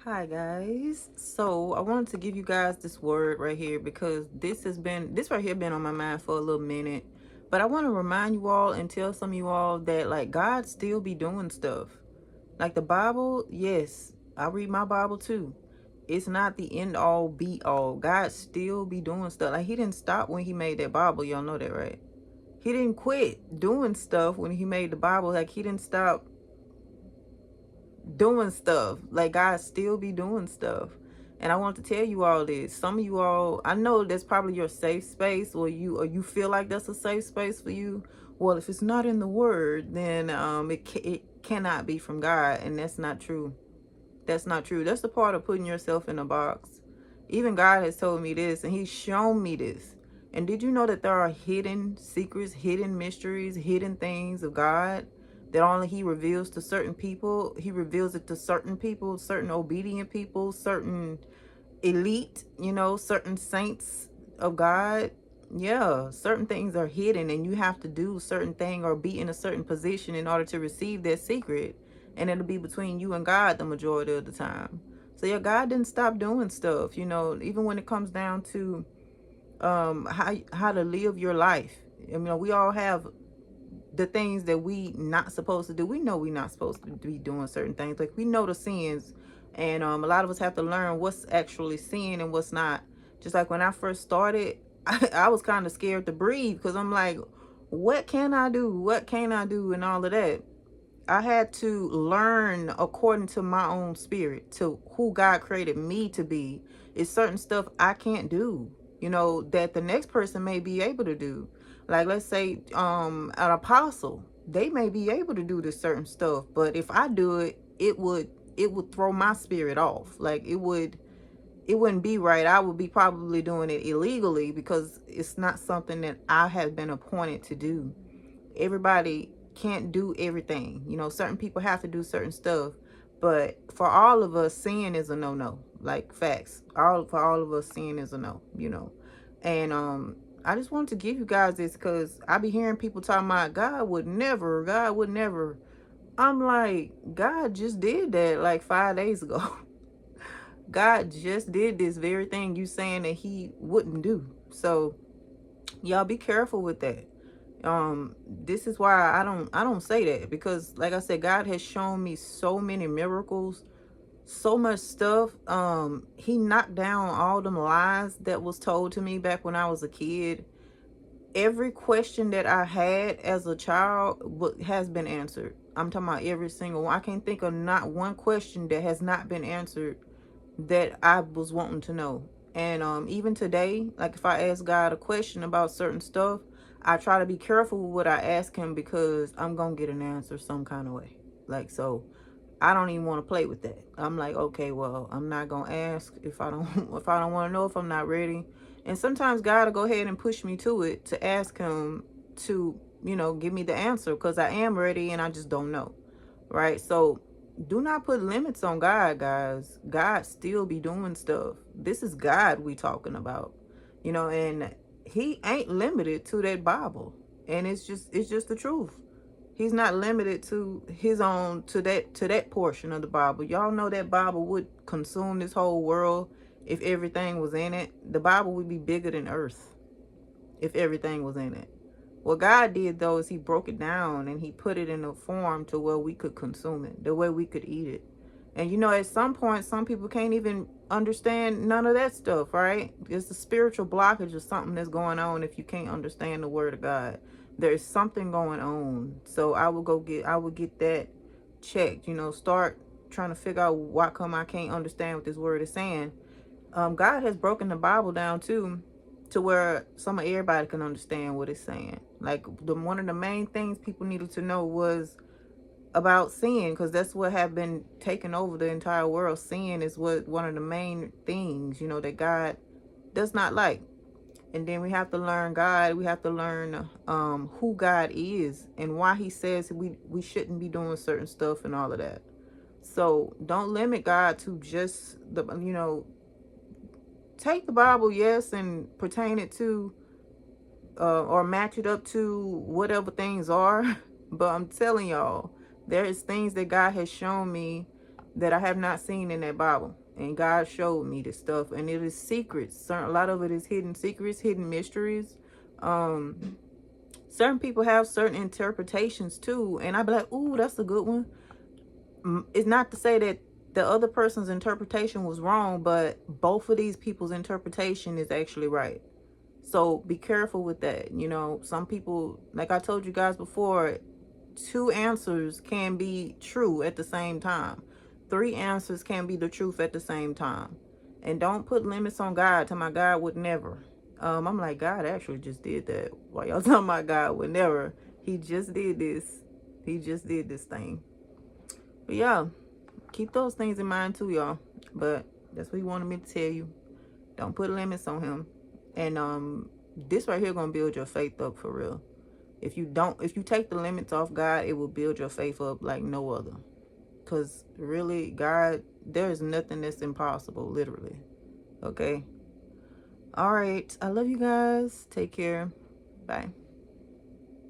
Hi guys. So I wanted to give you guys this word right here because this right here been on my mind for a little minute. But I want to remind you all and tell some of you all that like God still be doing stuff. Like the Bible, yes, I read my Bible too. It's not the end all be all. God still be doing stuff. Like he didn't stop when he made that Bible. Y'all know that, right? He didn't quit doing stuff when he made the Bible. Like he didn't stop doing stuff. Like God still be doing stuff. And I want to tell you all this. Some of you all, I know that's probably your safe space, or you feel like that's a safe space for you. Well, if it's not in the word, then it cannot be from God, and that's not true. That's not true. That's the part of putting yourself in a box. Even God has told me this, and he's shown me this. And did you know that there are hidden secrets, hidden mysteries, hidden things of God that only he reveals to certain people? He reveals it to certain people, certain obedient people, certain elite, certain saints of God. Yeah, certain things are hidden and you have to do certain thing or be in a certain position in order to receive that secret. And it'll be between you and God the majority of the time. So yeah, God didn't stop doing stuff, even when it comes down to how to live your life. I mean, we all have the things that we not supposed to do. We know we're not supposed to be doing certain things. Like we know the sins, and a lot of us have to learn what's actually sin and what's not. Just like when I first started, I was kind of scared to breathe because I'm like, what can I do? What can I do? And all of that. I had to learn according to my own spirit, to who God created me to be. It's certain stuff I can't do, that the next person may be able to do. Like let's say an apostle, they may be able to do this certain stuff, but if I do it, it would throw my spirit off. Like it wouldn't be right. I would be probably doing it illegally because it's not something that I have been appointed to do. Everybody can't do everything. Certain people have to do certain stuff. But for all of us, sin is a no-no. Like facts. For all of us, sin is a no. And I just wanted to give you guys this because I be hearing people talking about God would never. I'm like, God just did that like 5 days ago. God just did this very thing you saying that he wouldn't do. So y'all be careful with that. This is why I don't say that, because like I said, God has shown me so many miracles, so much stuff. He knocked down all them lies that was told to me back when I was a kid. Every question that I had as a child has been answered. I'm talking about every single one. I can't think of not one question that has not been answered that I was wanting to know. And even today, like if I ask God a question about certain stuff, I try to be careful with what I ask him because I'm gonna get an answer some kind of way. Like, so I don't even want to play with that. I'm like, okay, well, I'm not gonna ask if I don't if I don't want to know, if I'm not ready. And sometimes God will go ahead and push me to it to ask him to, give me the answer because I am ready and I just don't know. Right? So do not put limits on God, guys. God still be doing stuff. This is God we talking about. And he ain't limited to that Bible. And it's just the truth. He's not limited to his own, to that portion of the Bible. Y'all know that Bible would consume this whole world if everything was in it. The Bible would be bigger than earth if everything was in it. What God did though is he broke it down and he put it in a form to where we could consume it, the way we could eat it. And at some point, some people can't even understand none of that stuff, right? It's a spiritual blockage or something that's going on if you can't understand the word of God. There is something going on. So I would get that checked, start trying to figure out why come I can't understand what this word is saying. God has broken the Bible down too, to where some of everybody can understand what it's saying. Like one of the main things people needed to know was about sin, because that's what have been taking over the entire world. Sin is what one of the main things, that God does not like. And then we have to learn God. We have to learn who God is and why he says we shouldn't be doing certain stuff and all of that. So don't limit God to just take the Bible, yes, and pertain it to or match it up to whatever things are. But I'm telling y'all, there is things that God has shown me that I have not seen in that Bible. And God showed me this stuff, and it is secrets. A lot of it is hidden secrets, hidden mysteries. Certain people have certain interpretations too, and I'd be like, ooh, that's a good one. It's not to say that the other person's interpretation was wrong, but both of these people's interpretation is actually right. So be careful with that. You know, some people, like I told you guys before, 2 answers can be true at the same time. 3 answers can be the truth at the same time. And don't put limits on God. Tell my God would never. I'm like, God actually just did that. Why y'all talking about God would never? He just did this. He just did this thing. But yeah, keep those things in mind too, y'all. But that's what he wanted me to tell you. Don't put limits on him. And this right here gonna build your faith up for real. If you take the limits off God, it will build your faith up like no other. Because really, God, there is nothing that's impossible, literally. Okay? All right. I love you guys. Take care. Bye.